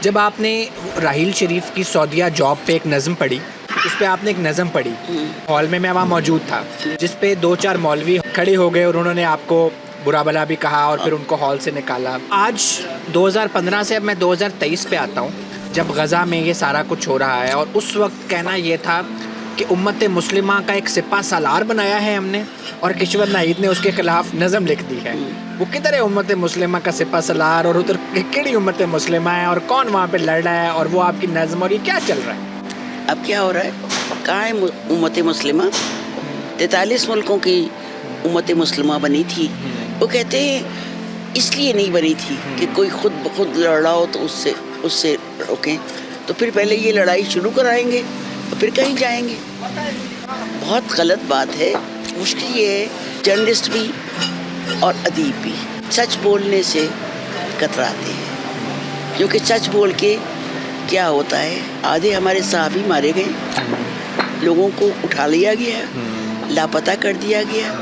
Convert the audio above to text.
جب آپ نے راحیل شریف کی سعودیہ جاب پہ ایک نظم پڑھی، اس پہ آپ نے ایک نظم پڑھی، ہال میں وہاں موجود تھا، جس پہ 2-4 مولوی کھڑے ہو گئے اور انہوں نے آپ کو برا بلا بھی کہا اور پھر ان کو ہال سے نکالا. آج 2015 سے اب میں 2023 پہ آتا ہوں، جب غزہ میں یہ سارا کچھ ہو رہا ہے، اور اس وقت کہنا یہ تھا کہ امت مسلمہ کا ایک سپہ سالار بنایا ہے ہم نے، اور کشور ناہید نے اس کے خلاف نظم لکھ دی ہے. وہ کدھر ہے امت مسلمہ کا سپہ سالار، اور ادھر کیڑی امت مسلمہ ہے، اور کون وہاں پہ لڑ رہا ہے، اور وہ آپ کی نظم، اور یہ کیا چل رہا ہے؟ اب کیا ہو رہا ہے؟ کہاں ہے امت مسلمہ؟ 43 ملکوں کی امت مسلمہ بنی تھی. وہ کہتے ہیں اس لیے نہیں بنی تھی کہ کوئی خود بخود لڑا ہو تو اس سے روکیں، تو پھر پہلے یہ لڑائی شروع کرائیں گے اور پھر کہیں جائیں گے. بہت غلط بات ہے. مشکل یہ ہے، جرنلسٹ بھی اور ادیب بھی سچ بولنے سے کتراتے ہیں، کیونکہ سچ بول کے کیا ہوتا ہے، آدھے ہمارے صحافی مارے گئے، لوگوں کو اٹھا لیا گیا، لاپتہ کر دیا گیا.